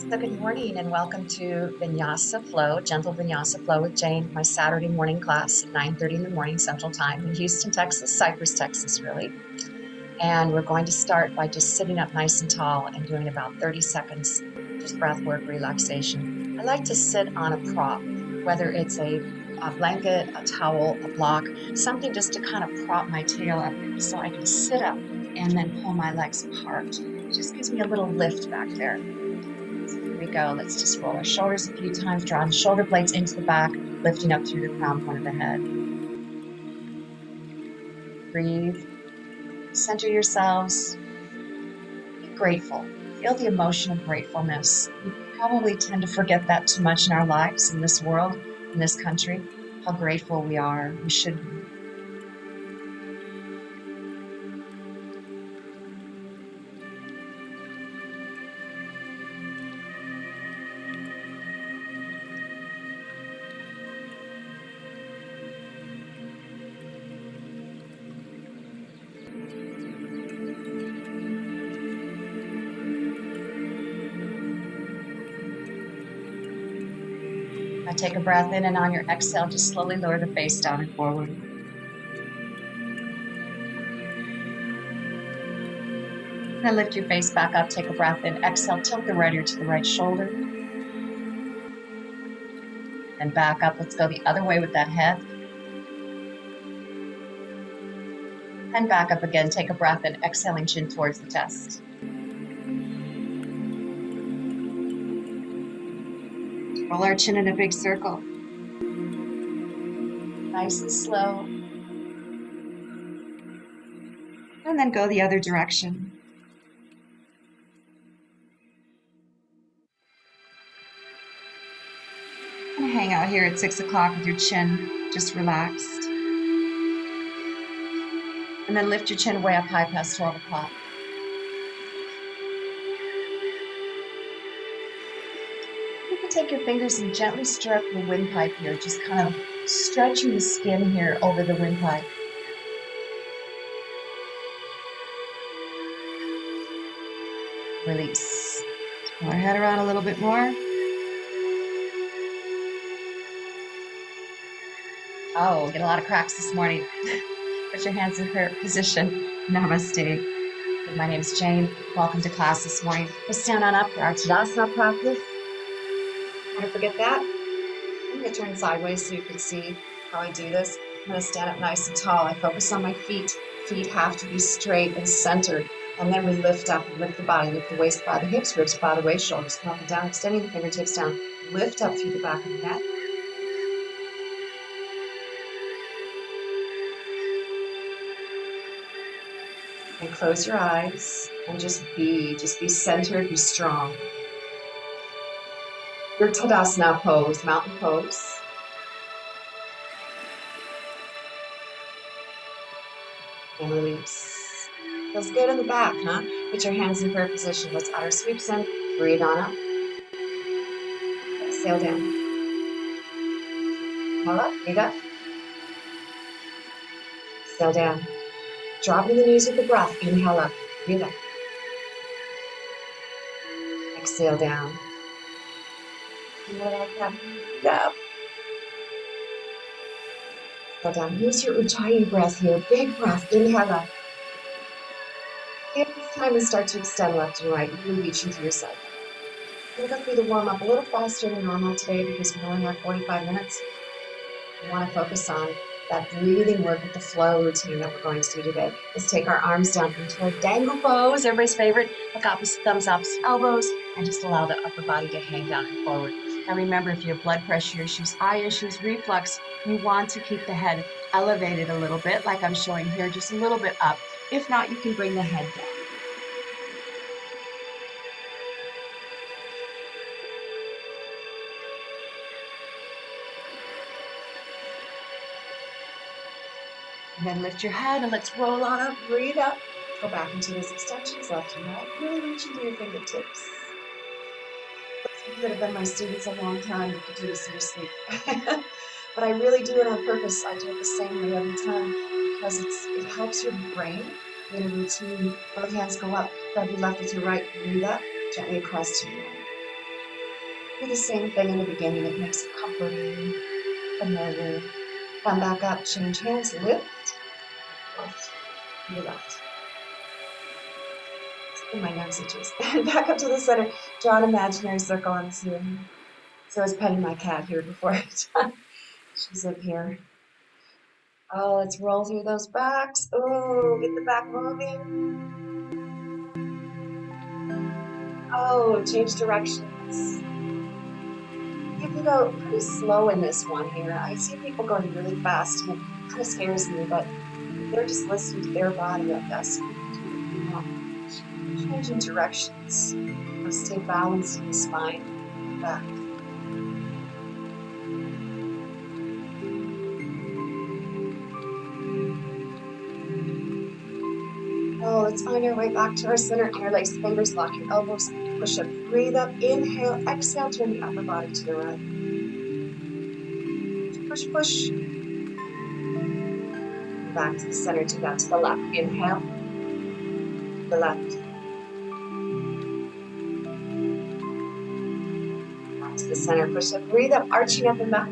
So good morning and welcome to Vinyasa Flow, Gentle Vinyasa Flow with Jane, my Saturday morning class at 9:30 in the morning Central Time in Houston, Texas, Cypress, Texas, really. And we're going to start by just sitting up nice and tall and doing about 30 seconds, just breath work, relaxation. I like to sit on a prop, whether it's a blanket, a towel, a block, something just to kind of prop my tail up so I can sit up and then pull my legs apart. It just gives me a little lift back there. Here we go. Let's just roll our shoulders a few times, drawing the shoulder blades into the back, lifting up through the crown point of the head. Breathe. Center yourselves. Be grateful. Feel the emotion of gratefulness. We probably tend to forget that too much in our lives, in this world, in this country, how grateful we are. We should be. Now take a breath in, and on your exhale, just slowly lower the face down and forward. Then lift your face back up, take a breath in, exhale, tilt the right ear to the right shoulder. And back up, let's go the other way with that head. And back up again, take a breath in, exhaling chin towards the chest. Roll our chin in a big circle. Nice and slow. And then go the other direction. And hang out here at 6 o'clock with your chin just relaxed. And then lift your chin way up high past 12 o'clock. You can take your fingers and gently stir up your windpipe here, just kind of stretching the skin here over the windpipe. Release. Pull our head around a little bit more. Oh, get a lot of cracks this morning. Put your hands in prayer position. Namaste. My name is Jane. Welcome to class this morning. Let's stand on up for our Tadasana practice. Don't forget that. I'm going to turn sideways so you can see how I do this. I'm going to stand up nice and tall. I focus on my feet. Feet have to be straight and centered. And then we lift up and lift the body, lift the waist by the hips, ribs by the waist, shoulders come up and down, extending the fingertips down. Lift up through the back of the neck. And close your eyes and just be centered, be strong. Your Tadasana pose, mountain pose. And release. Feels good in the back, huh? Put your hands in prayer position. Let's outer sweeps in. Breathe on up. Exhale down. Inhale up, breathe up. Exhale down. Dropping the knees with the breath. Inhale up, breathe up. Exhale down. Inhale like that. Breathe up. Exhale down. Use your Ujjayi breath here. Big breath. Inhale up. It's time to start to extend left and right, really reaching to your side. I'm going to go through the warm-up a little faster than normal today because we only have 45 minutes. We want to focus on that breathing work with the flow routine that we're going to do today. Let's take our arms down into our Dangle Pose, everybody's favorite. Look opposite thumbs, opposite elbows, and just allow the upper body to hang down and forward. Now remember, if you have blood pressure issues, eye issues, reflux, you want to keep the head elevated a little bit, like I'm showing here, just a little bit up. If not, you can bring the head down. And then lift your head and let's roll on up, breathe up. Go back into those extensions, left and right. Really reach into your fingertips. You could have been my students a long time. You could do this in your sleep. But I really do it on purpose. I do it the same way every time because it helps your brain in a routine. Both hands go up, grab your left with your right, breathe up, gently across to your right. Do the same thing in the beginning. It makes it comforting, familiar. Come back up, change hands, lift, forth, to the left. In my nose itches. Back up to the center. Draw an imaginary circle on the ceiling. So I was petting my cat here before I done. She's up here. Oh, let's roll through those backs. Oh, get the back moving. Oh, change directions. You can go pretty slow in this one here. I see people going really fast and it kind of scares me, but they're just listening to their body at best. Changing directions. I'll stay balanced in the spine. Back. Oh, let's find our way back to our center. Interlace fingers, lock your elbows, push up, breathe up, inhale, exhale, turn the upper body to the right. Push, push. Back to the center, do that to the left. Inhale, the left. Back to the center, push up, breathe up, arching up and back.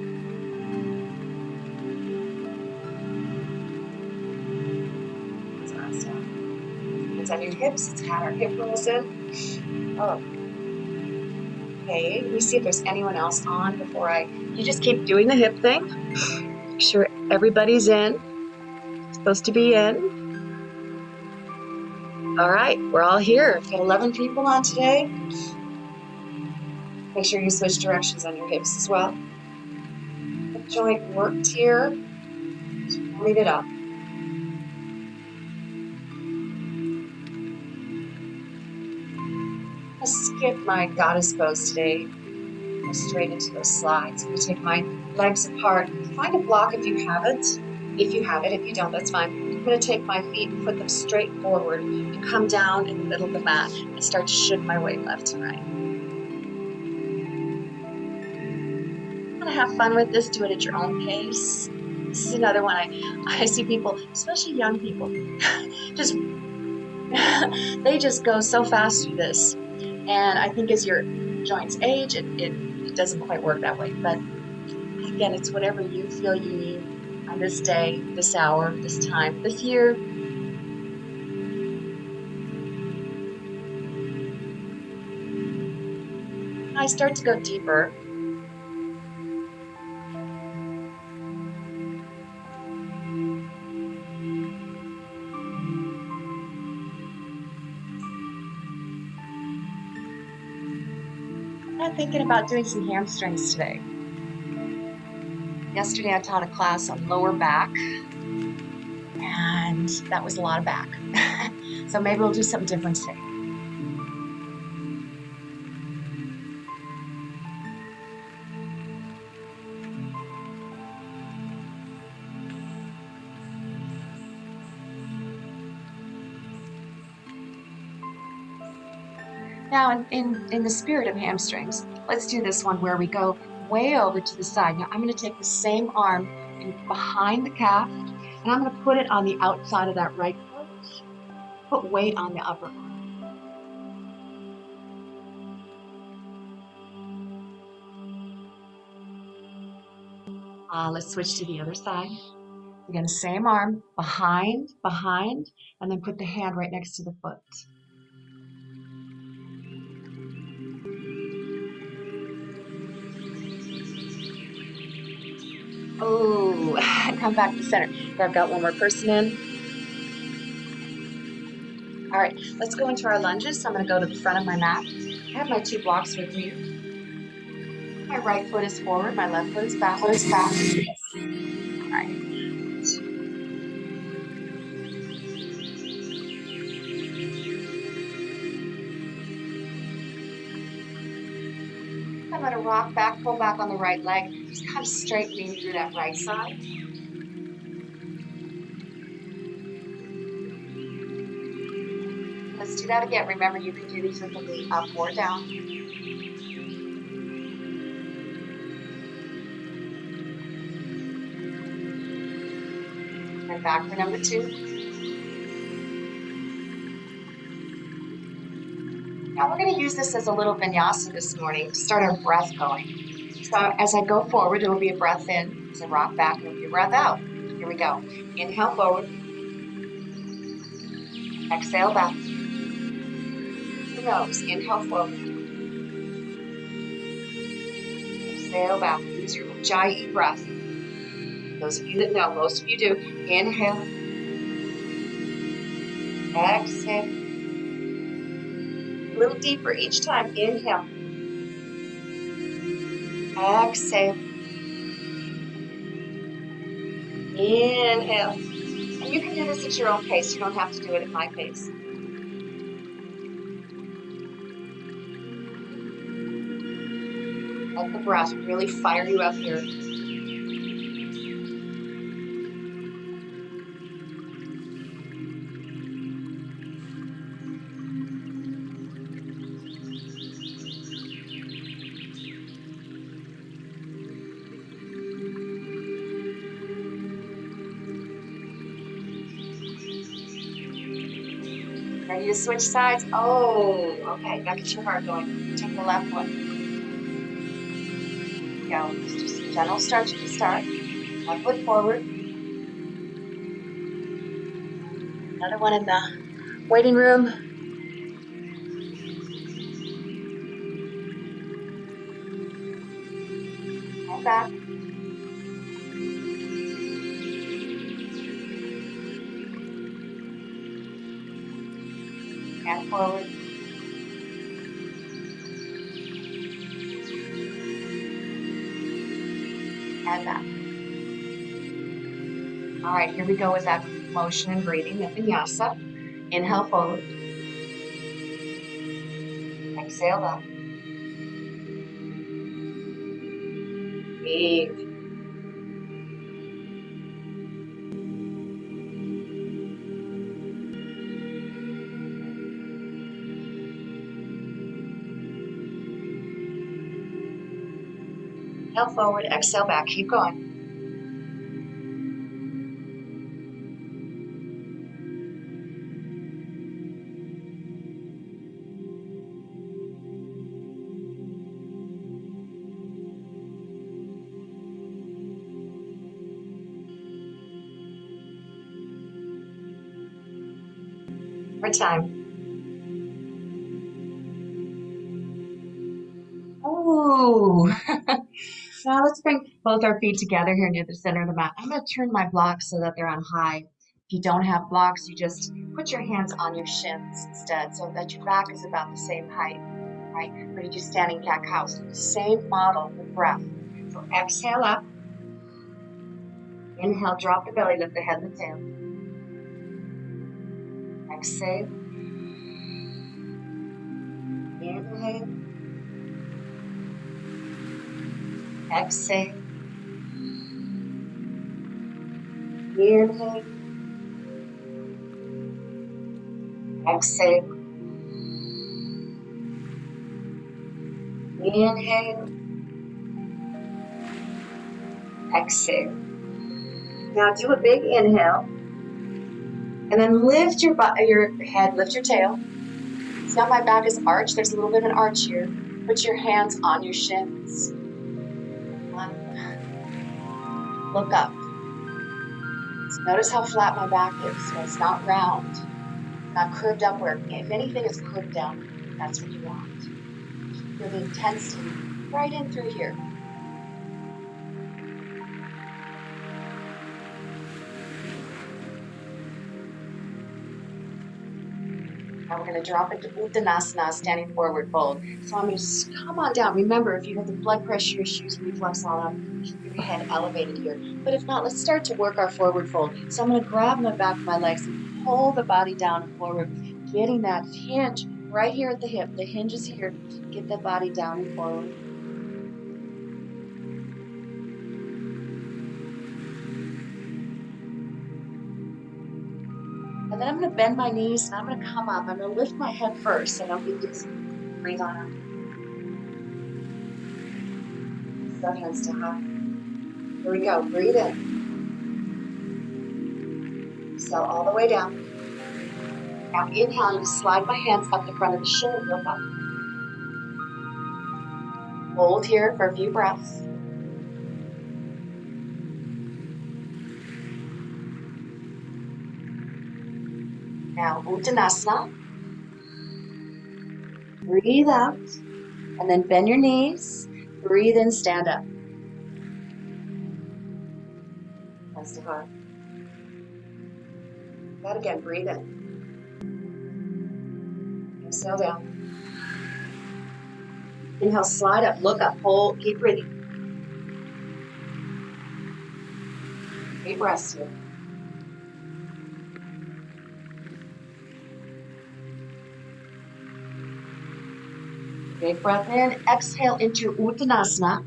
Hands on your hips, let's add our hip rolls in. Oh. Okay, let me see if there's anyone else on before you just keep doing the hip thing. Make sure everybody's in. Supposed to be in. All right, we're all here. Got 11 people on today. Make sure you switch directions on your hips as well. Hip joint worked here. Warming it up. I'll skip my goddess pose today. Go straight into those slides. I'm going to take my legs apart. Find a block if you have it. If you have it. If you don't, that's fine. I'm going to take my feet and put them straight forward and come down in the middle of the mat and start to shift my weight left and right. Have fun with this, do it at your own pace. This is another one I see people, especially young people, just they just go so fast through this. And I think as your joints age, it doesn't quite work that way. But again, it's whatever you feel you need on this day, this hour, this time, this year. I start to go deeper. I'm thinking about doing some hamstrings today. Yesterday I taught a class on lower back, and that was a lot of back. So maybe we'll do something different today. Now, in the spirit of hamstrings, let's do this one where we go way over to the side. Now, I'm going to take the same arm behind the calf, and I'm going to put it on the outside of that right foot. Put weight on the upper arm. Let's switch to the other side. Again, same arm, behind, and then put the hand right next to the foot. Oh, come back to center. I've got one more person in. All right, let's go into our lunges. So I'm going to go to the front of my mat. I have my 2 blocks with me. My right foot is forward, my left foot is back. All right. I'm going to rock back, pull back on the right leg, just kind of straightening through that right side. Let's do that again. Remember, you can do these with the knee up or down. And back for number 2. Now we're going to use this as a little vinyasa this morning to start our breath going. So as I go forward, it'll be a breath in. As I rock back, it'll be a breath out. Here we go. Inhale forward. Exhale back. Through the nose. Inhale forward. Exhale back. Use your Ujjayi breath. Those of you that know, most of you do. Inhale. Exhale. A little deeper each time. Inhale. Exhale. Inhale. And you can do this at your own pace. You don't have to do it at my pace. Let the breath really fire you up here. Ready to switch sides? Oh, okay. Now get your heart going. Take the left one. Go. Just do some gentle stretching to start. Left foot forward. Another one in the waiting room. And back. And forward. And back. All right, here we go with that motion and breathing, the vinyasa. Inhale forward. Exhale up. Breathe. Inhale forward, exhale back. Keep going. More time. Oh. Now let's bring both our feet together here near the center of the mat. I'm going to turn my blocks so that they're on high. If you don't have blocks, you just put your hands on your shins instead so that your back is about the same height, right? We're going to do standing cat-cow. So the same model with breath. So exhale up. Inhale, drop the belly, lift the head and the tail. Exhale. Inhale. Exhale. Inhale. Exhale. Inhale. Exhale. Now do a big inhale. And then lift your head, lift your tail. See how my back is arched? There's a little bit of an arch here. Put your hands on your shins. Look up. So notice how flat my back is. So it's not round, not curved upward. If anything is curved down, that's what you want. Feel the intensity right in through here. Now we're going to drop into Uttanasana, standing forward fold. So I'm going to just come on down. Remember, if you have the blood pressure issues, reflux, all that, keep your head elevated here. But if not, let's start to work our forward fold. So I'm going to grab my back of my legs and pull the body down and forward, getting that hinge right here at the hip. The hinge is here. Get the body down and forward. And then I'm going to bend my knees and I'm going to come up. I'm going to lift my head first so I don't get dizzy. Breathe on up. Left hand still high. Here we go. Breathe in. Exhale all the way down. Now inhale, I'm going to slide my hands up the front of the shin and look up. Hold here for a few breaths. Now Uttanasana. Breathe out and then bend your knees. Breathe in, stand up. Rest of heart. That again, breathe in. Exhale down. Inhale, slide up, look up, hold, keep breathing. 8 breaths here. Big breath in, exhale into Uttanasana.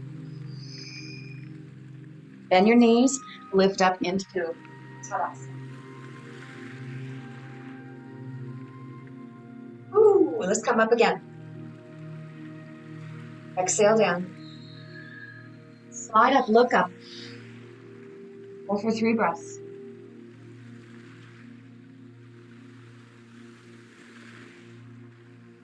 Bend your knees, lift up into Shavasana. Ooh, let's come up again. Exhale down. Slide up, look up. Hold for 3 breaths.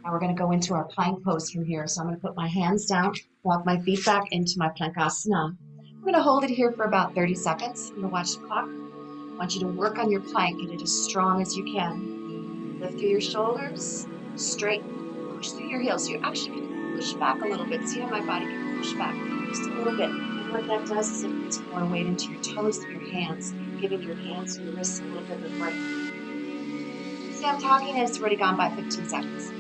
Now we're going to go into our plank pose from here. So I'm going to put my hands down, walk my feet back into my plank asana. We're going to hold it here for about 30 seconds. I'm going to watch the clock. I want you to work on your plank, get it as strong as you can. Lift through your shoulders, straighten, push through your heels. So you're actually going to push back a little bit. See how my body can push back just a little bit. And what that does is it puts more weight into your toes through your hands, giving your hands and your wrists a little bit of a break. See, I'm talking and it's already gone by 15 seconds.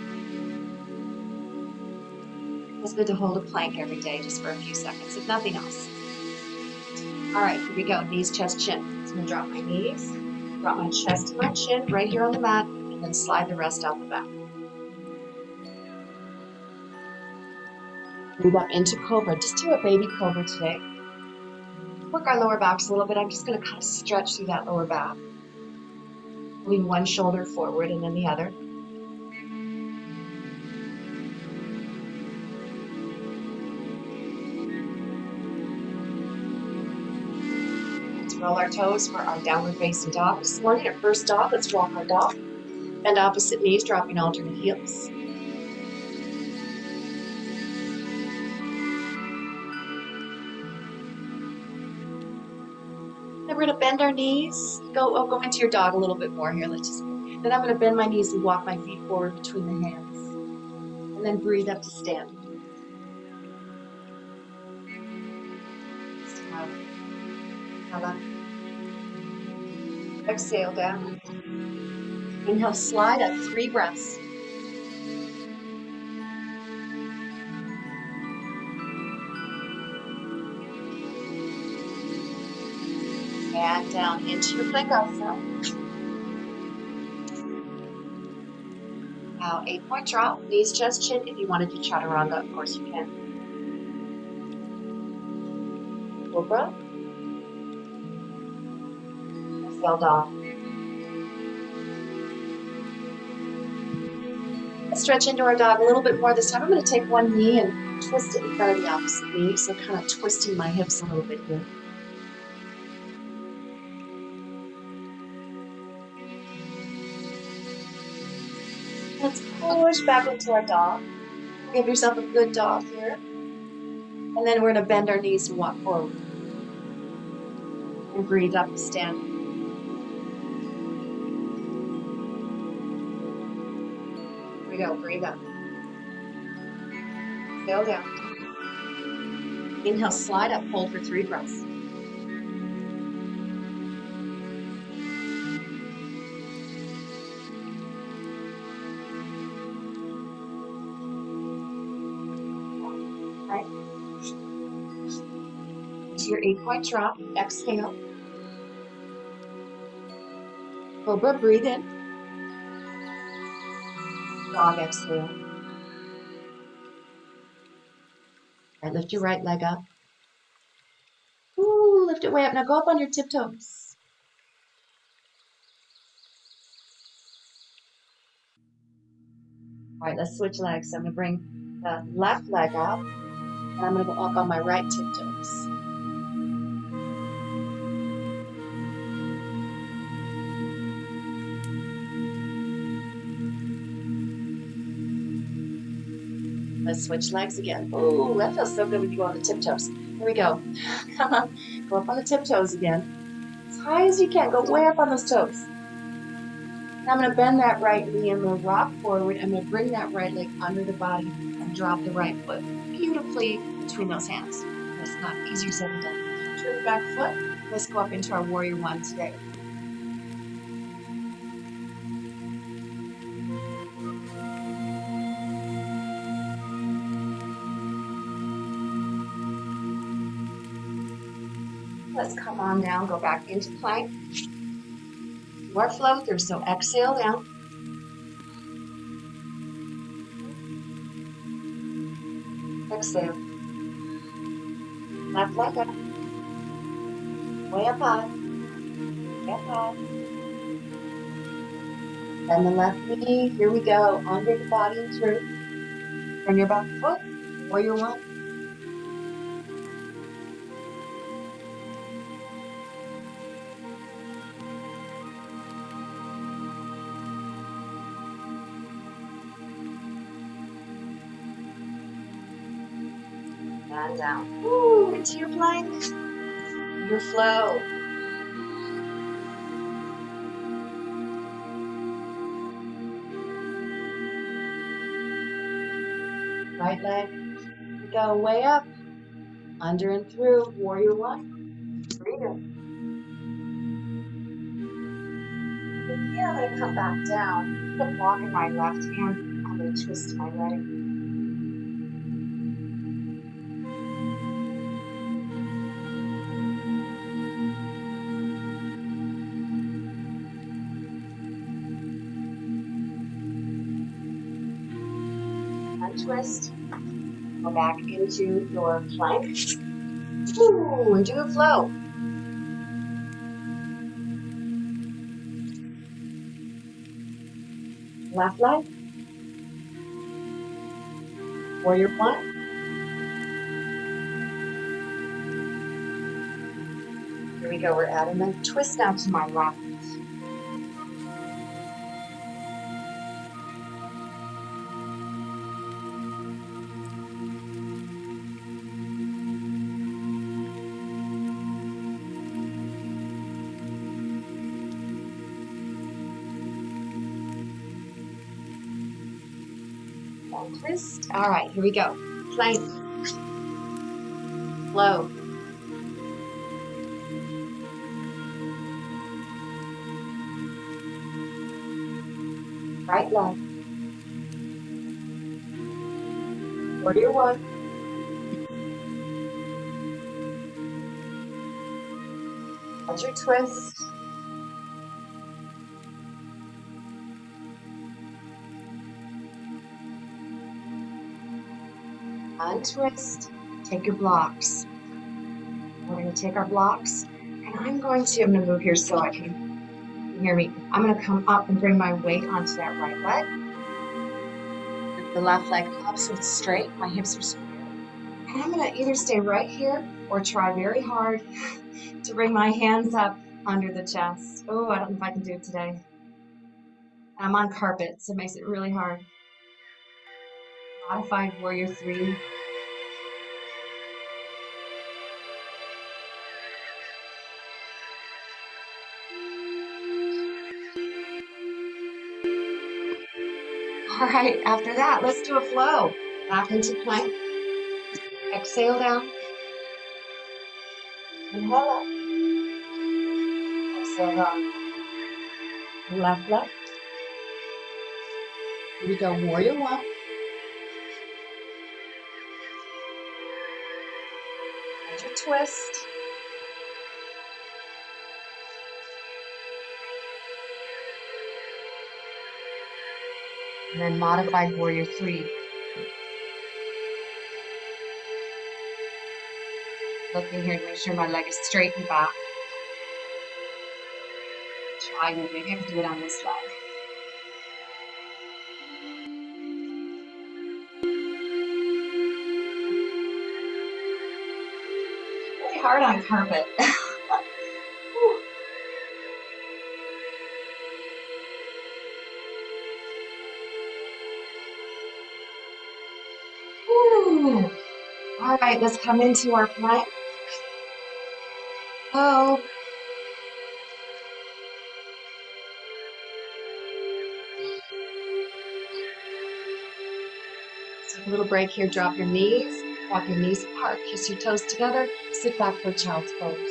It's good to hold a plank every day just for a few seconds, if nothing else. All right, here we go. Knees, chest, chin. So I'm going to drop my knees, drop my chest to my chin right here on the mat, and then slide the rest out the back. Move up into Cobra. Just do a baby Cobra today. Work our lower backs a little bit. I'm just going to kind of stretch through that lower back. Moving one shoulder forward and then the other. Roll our toes for our downward facing dog. This morning, our first dog, let's walk our dog. Bend opposite knees, dropping alternate heels. Then we're going to bend our knees. Go into your dog a little bit more here. Then I'm going to bend my knees and walk my feet forward between the hands. And then breathe up to stand. Exhale down. Inhale, slide up 3 breaths. And down into your plank asana. Now 8-point drop, knees, chest, chin. If you want to do chaturanga, of course you can. Cobra. Exhale dog. Let's stretch into our dog a little bit more this time. I'm going to take one knee and twist it in front of the opposite knee. So kind of twisting my hips a little bit here. Let's push back into our dog. Give yourself a good dog here. And then we're going to bend our knees and walk forward. And breathe up to stand. Here we go. Breathe up. Exhale down. Inhale, slide up, hold for 3 breaths. To your 8-point drop, exhale. Cobra, breathe in. Dog, exhale. All right, lift your right leg up. Ooh, lift it way up. Now go up on your tiptoes. All right, let's switch legs. So I'm going to bring the left leg up, and I'm going to go up on my right tiptoes. Let's switch legs again. Oh, that feels so good when you go on the tiptoes. Here we go. Come on, go up on the tiptoes again. As high as you can, go way up on those toes. Now I'm going to bend that right knee. I'm going to rock forward. I'm going to bring that right leg under the body and drop the right foot beautifully between those hands. That's not easier said than done. Turn the back foot. Let's go up into our warrior one today. Let's come on down, go back into plank. More flow through, so exhale down. Exhale. Left leg up. Way up high. Way up high. Bend the left knee. Here we go. Under the body and through. Turn your back foot. Warrior one. And down. Woo, into your plank. Your flow. Right leg. Go way up. Under and through. Warrior one. Breathe in. From here, I'm going to come back down. Put a block in my left hand. I'm going to twist my right. Untwist. Go back into your plank. Ooh, and do a flow. Left leg. Warrior one. Here we go. We're adding a twist now to my left. And twist. All right, here we go. Plank. Flow. Right leg. Warrior one. Hold your twist. Untwist. Take your blocks. We're going to take our blocks, and I'm going to move here so I can hear me. I'm going to come up and bring my weight onto that right leg. Lift the left leg up so it's straight. My hips are square. And I'm going to either stay right here or try very hard to bring my hands up under the chest. Oh, I don't know if I can do it today. I'm on carpet, so it makes it really hard. Modified warrior three. All right, after that, let's do a flow. Back into plank. Exhale down. Inhale up. Exhale down. Left leg. Here we go, warrior one. And your twist. And then modified warrior three. Looking here to make sure my leg is straight and back. Try maybe I can do it on this leg. Really hard on carpet. Ooh. All right, let's come into our plank. Oh. Take a little break here. Drop your knees. Walk your knees apart. Kiss your toes together. Sit back for child's pose.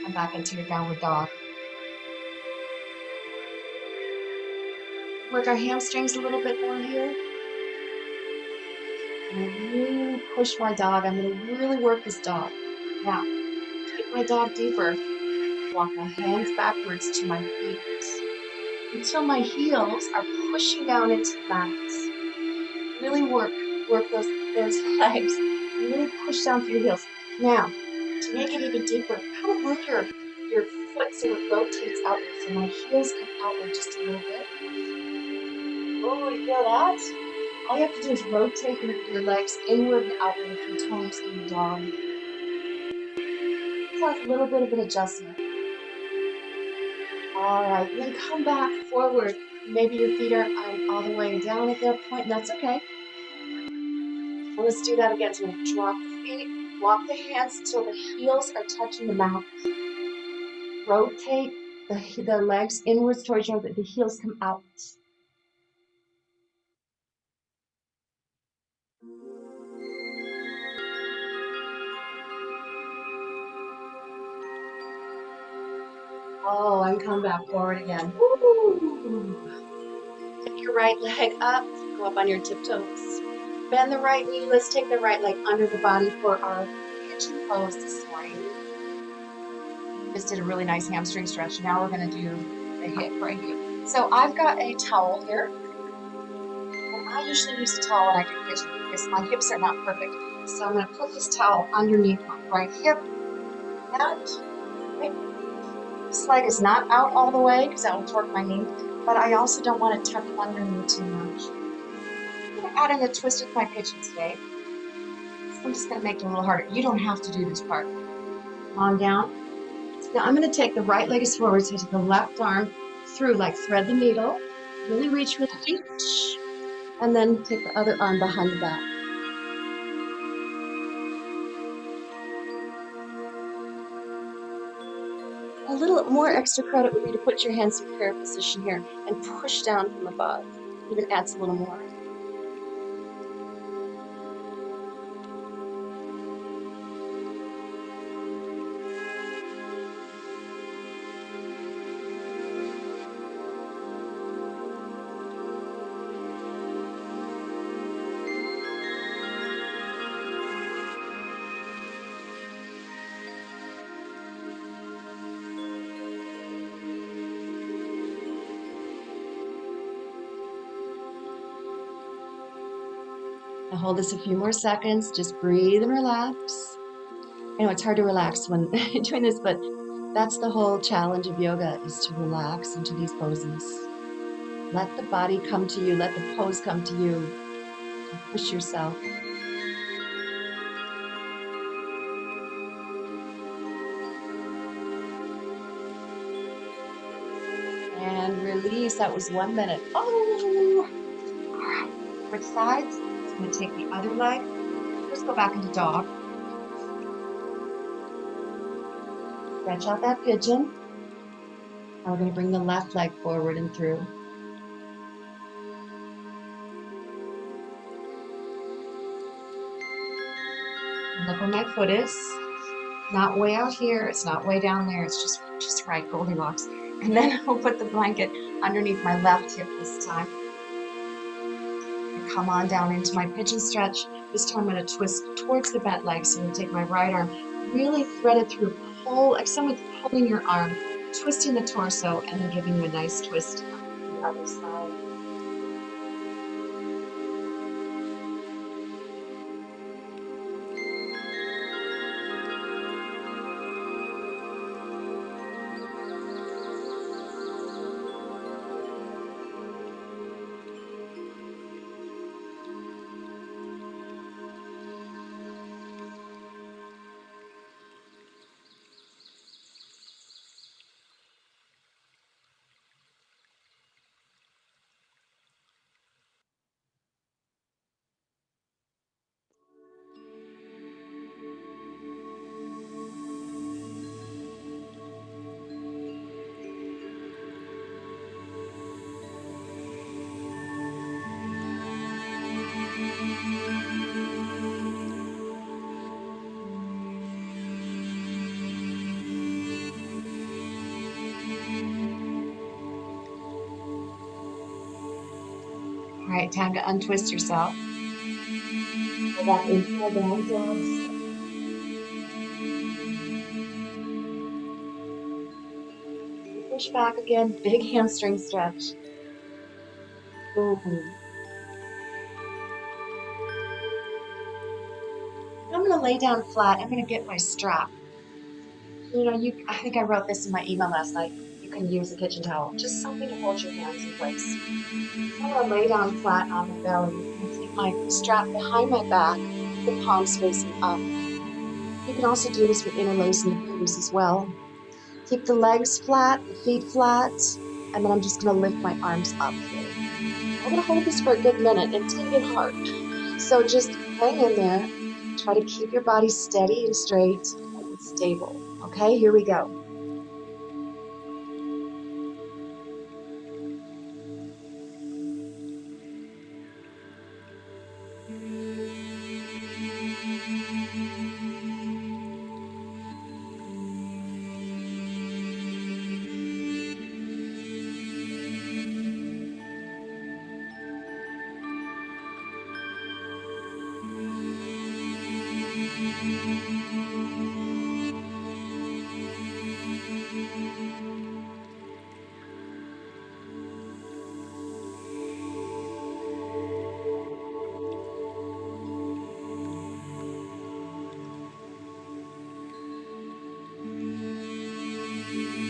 Come back into your downward dog. Work our hamstrings a little bit more here. I'm going to really push my dog. I'm going to really work this dog. Now, take my dog deeper. Walk my hands backwards to my feet until my heels are pushing down into the mat. Really work those legs. Really push down through your heels. Now, to make it even deeper, kind of move your foot so it rotates outward. So my heels come outward just a little bit. Oh, you feel that? All you have to do is rotate your legs inward and outward a few times in the dog. Cause a little bit of an adjustment. All right, and then come back forward. Maybe your feet aren't all the way down at that point, and that's okay. Well, let's do that again. So we're going to drop the feet, walk the hands until the heels are touching the mat. Rotate the legs inwards towards you, but the heels come out. Oh, and come back forward again. Woo. Take your right leg up, go up on your tiptoes. Bend the right knee. Let's take the right leg under the body for our pigeon pose this morning. Just did a really nice hamstring stretch. Now we're going to do a hip right here. So I've got a towel here. And I usually use a towel when I do pigeon because my hips are not perfect. So I'm going to put this towel underneath my right hip. And this leg is not out all the way because that will torque my knee. But I also don't want it tucked under me too much. I'm going to add in a twist with my pigeon today. So I'm just going to make it a little harder. You don't have to do this part. Come on down. Now I'm going to take the right leg is forward, so take the left arm through, like thread the needle. Really reach really deep. And then take the other arm behind the back. A little more extra credit would be to put your hands in prayer position here and push down from above. Even adds a little more. Now hold this a few more seconds. Just breathe and relax. I know it's hard to relax when doing this, but that's the whole challenge of yoga, is to relax into these poses. Let the body come to you. Let the pose come to you. And push yourself. And release. That was 1 minute. Oh! All right. Switch sides. I'm going to take the other leg. First, go back into dog. Stretch out that pigeon. Now we're going to bring the left leg forward and through. And look where my foot is. Not way out here. It's not way down there. It's just right, Goldilocks. And then I'll put the blanket underneath my left hip this time. And come on down into my pigeon stretch. This time I'm going to twist towards the bent leg. So I'm going to take my right arm, really thread it through, pull, like someone's pulling your arm, twisting the torso, and then giving you a nice twist on the other side. All right, time to untwist yourself. Go back into our down dog. Push back again, big hamstring stretch. Ooh. I'm gonna lay down flat. I'm gonna get my strap. You know, I think I wrote this in my email last night. You can use a kitchen towel, just something to hold your hands in place. So I'm gonna lay down flat on my belly. I'm gonna keep my strap behind my back, the palms facing up. You can also do this with interlacing the fingers as well. Keep the legs flat, the feet flat, and then I'm just gonna lift my arms up here. I'm gonna hold this for a good minute. It's gonna get hard. So just hang in there. Try to keep your body steady and straight and stable. Okay, here we go.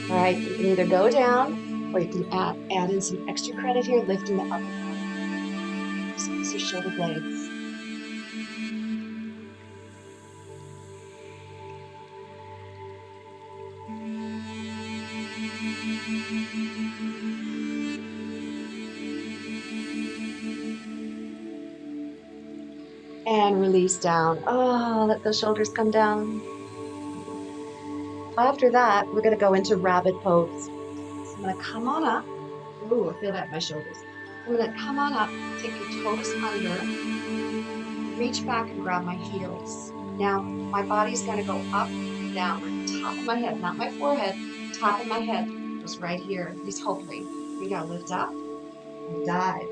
All right, you can either go down or you can add in some extra credit here, lifting the upper body. Squeeze your shoulder blades. And release down. Oh, let those shoulders come down. After that, we're gonna go into rabbit pose. So I'm gonna come on up. Ooh, I feel that in my shoulders. I'm gonna come on up, take your toes under, reach back and grab my heels. Now, my body's gonna go up and down, like the top of my head, not my forehead, top of my head goes right here, at least hopefully. We gotta lift up and dive.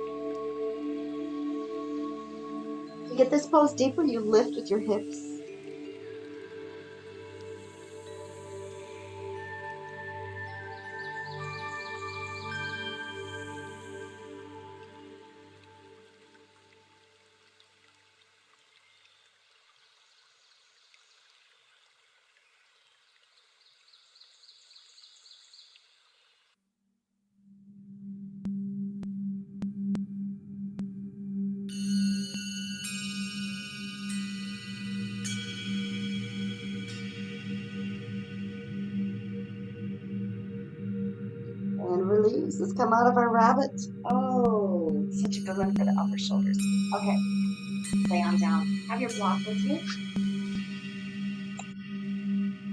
To get this pose deeper, you lift with your hips. And release. Let's come out of our rabbit. Oh, such a good one for the upper shoulders. Okay, lay on down. Have your block with you.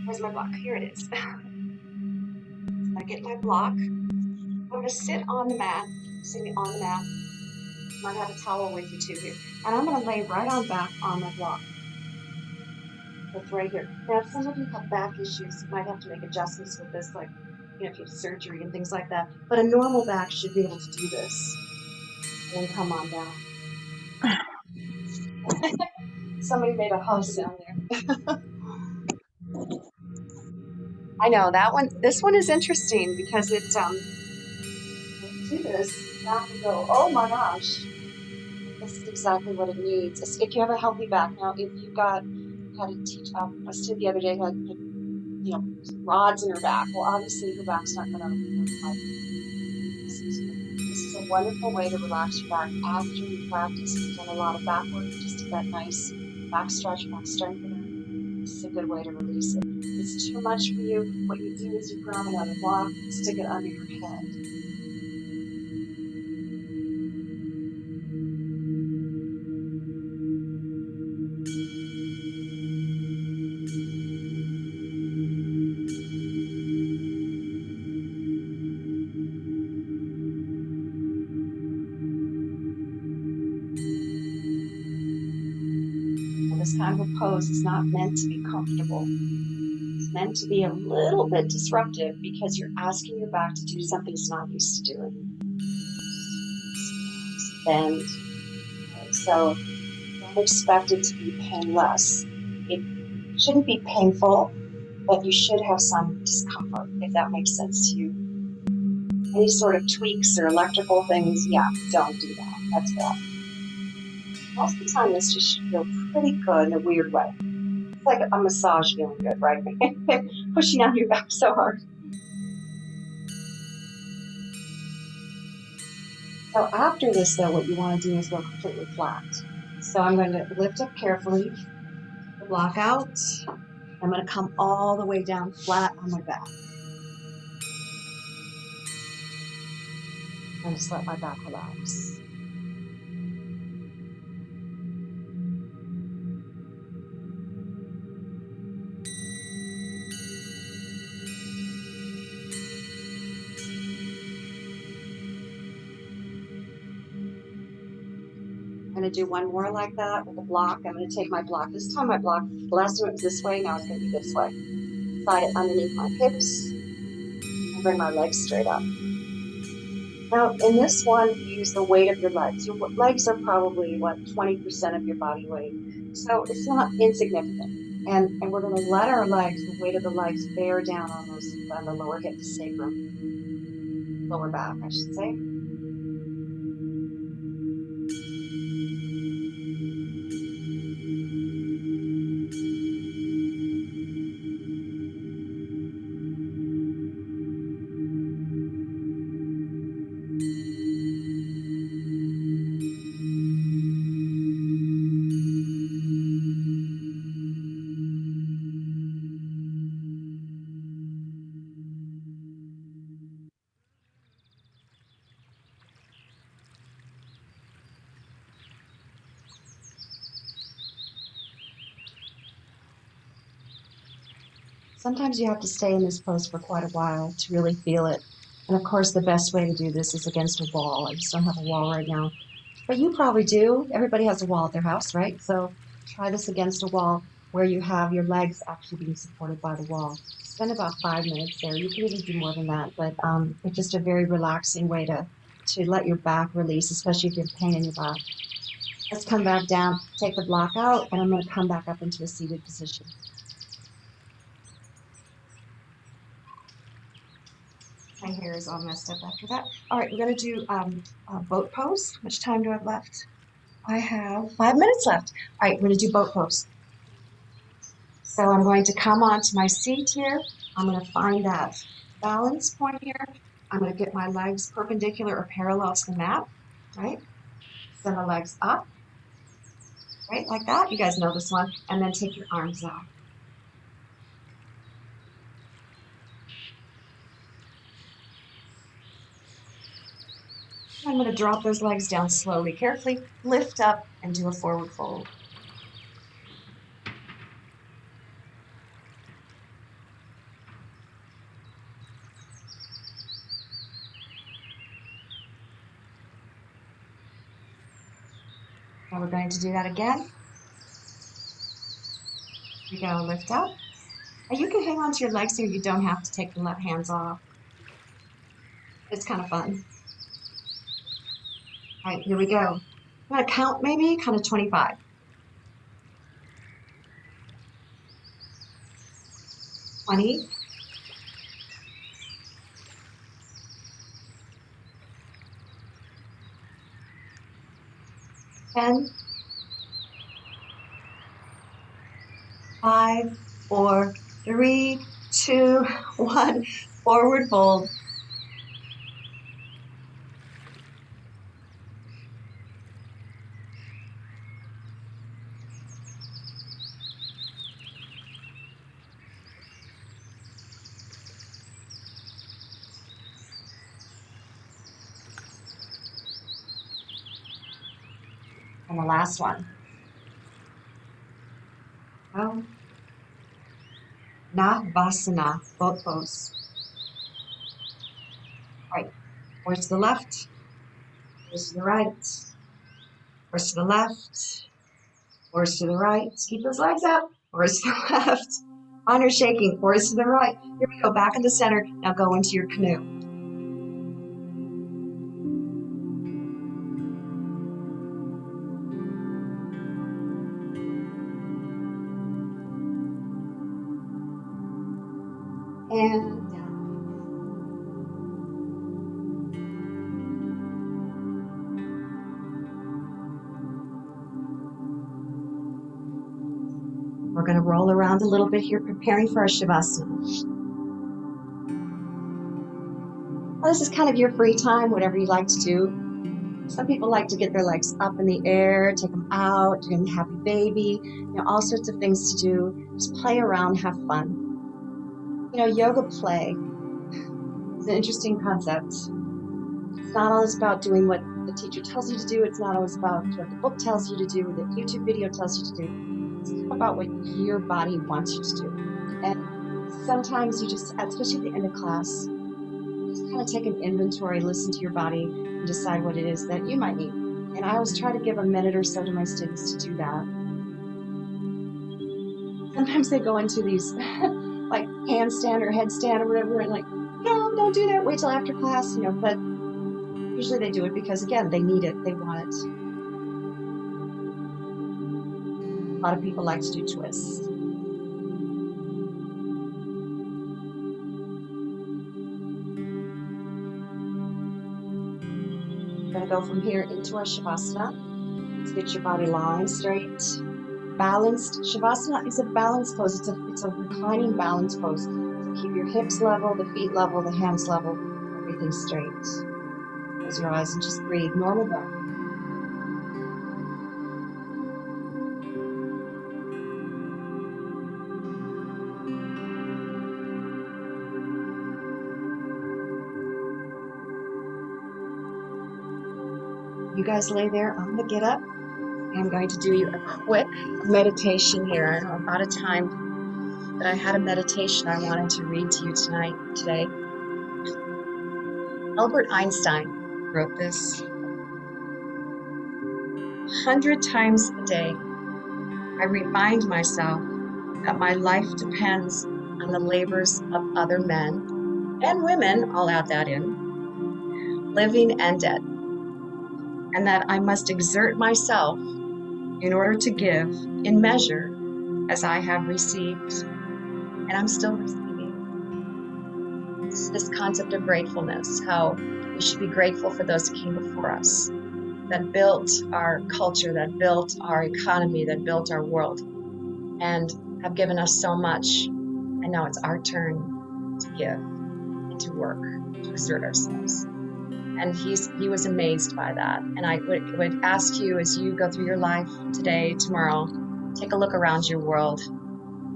Where's my block? Here it is. I get my block. I'm going to sit on the mat, sitting on the mat. You might have a towel with you too here. And I'm going to lay right on back on my block. That's right here. Now, if some of you have back issues, you might have to make adjustments with this, like, you know, if you have surgery and things like that. But a normal back should be able to do this. And then come on down. Somebody made a huff sound there. I know that one. This one is interesting because it do this back and go, oh my gosh, this is exactly what it needs. If you have a healthy back. Now, if you've got had to teach a student the other day had rods in her back. Well, obviously her back's not going to work like this. This is a wonderful way to relax your back after you practice. You've done a lot of back work. You just did that nice back stretch, back strengthener. This is a good way to release it. If it's too much for you, what you do is you grab another block, stick it under your head. This kind of a pose is not meant to be comfortable. It's meant to be a little bit disruptive because you're asking your back to do something it's not used to doing. Bend. So don't expect it to be painless. It shouldn't be painful, but you should have some discomfort, if that makes sense to you. Any sort of tweaks or electrical things, yeah, don't do that. That's bad. Most of the time, this just should feel pretty good in a weird way. It's like a massage feeling good, right? Pushing on your back so hard. So after this, though, what you want to do is go completely flat. So I'm going to lift up carefully, the block out. I'm going to come all the way down flat on my back. And just let my back relax. I'm going to do one more like that with the block. I'm going to take my block. This time my block, the last time it was this way, now it's going to be this way. Slide it underneath my hips and bring my legs straight up. Now, in this one, you use the weight of your legs. Your legs are probably, 20% of your body weight. So it's not insignificant. And we're going to let our legs, the weight of the legs, bear down on the lower hip, the sacrum, lower back, I should say. Sometimes you have to stay in this pose for quite a while to really feel it. And of course, the best way to do this is against a wall. I just don't have a wall right now. But you probably do. Everybody has a wall at their house, right? So try this against a wall where you have your legs actually being supported by the wall. Spend about 5 minutes there. You can even do more than that, but it's just a very relaxing way to let your back release, especially if you have pain in your back. Let's come back down, take the block out, and I'm going to come back up into a seated position. My hair is all messed up after that. All right, we're going to do a boat pose. How much time do I have left? I have 5 minutes left. All right, we're going to do boat pose. So I'm going to come onto my seat here. I'm going to find that balance point here. I'm going to get my legs perpendicular or parallel to the mat, right? Send the legs up, right, like that. You guys know this one. And then take your arms out. I'm going to drop those legs down slowly, carefully, lift up, and do a forward fold. Now we're going to do that again. Here we go, lift up. And you can hang on to your legs here. You don't have to take the left hands off. It's kind of fun. All right, here we go. I'm going to count maybe kind of 25. 20, 10, 5, 4, 3, 2, 1. Forward fold. And the last one. Well, Shavasana, boat pose. Right. Force to the left, force to the right, force to the left, force to the right. Keep those legs up. Force to the left. Honor shaking. Force to the right. Here we go. Back in the center. Now go into your canoe. And down. We're going to roll around a little bit here, preparing for our Shavasana. Well, this is kind of your free time, whatever you like to do. Some people like to get their legs up in the air, take them out, do a happy baby, all sorts of things to do. Just play around, have fun. Yoga play is an interesting concept. It's not always about doing what the teacher tells you to do. It's not always about what the book tells you to do, what the YouTube video tells you to do. It's about what your body wants you to do. And sometimes you just, especially at the end of class, just kind of take an inventory, listen to your body, and decide what it is that you might need. And I always try to give a minute or so to my students to do that. Sometimes they go into these like handstand or headstand or whatever, and like, no, don't do that. Wait till after class, but usually they do it because, again, they need it. They want it. A lot of people like to do twists. We're going to go from here into our Shavasana. Let's get your body lying straight, balanced. Shavasana is a balance pose. It's a reclining balance pose. So keep your hips level, the feet level, the hands level, everything straight. Close your eyes and just breathe. Normal breath. You guys lay there. I'm going to get up. I'm going to do you a quick meditation here. I know about a time that I had a meditation I wanted to read to you today. Albert Einstein wrote this. 100 times a day, I remind myself that my life depends on the labors of other men and women, I'll add that in, living and dead, and that I must exert myself in order to give in measure as I have received, and I'm still receiving. It's this concept of gratefulness, how we should be grateful for those that came before us, that built our culture, that built our economy, that built our world, and have given us so much. And now it's our turn to give and to work, to exert ourselves. And he was amazed by that. And I would ask you, as you go through your life today, tomorrow, take a look around your world.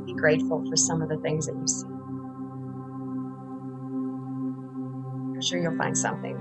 Be grateful for some of the things that you see. I'm sure you'll find something.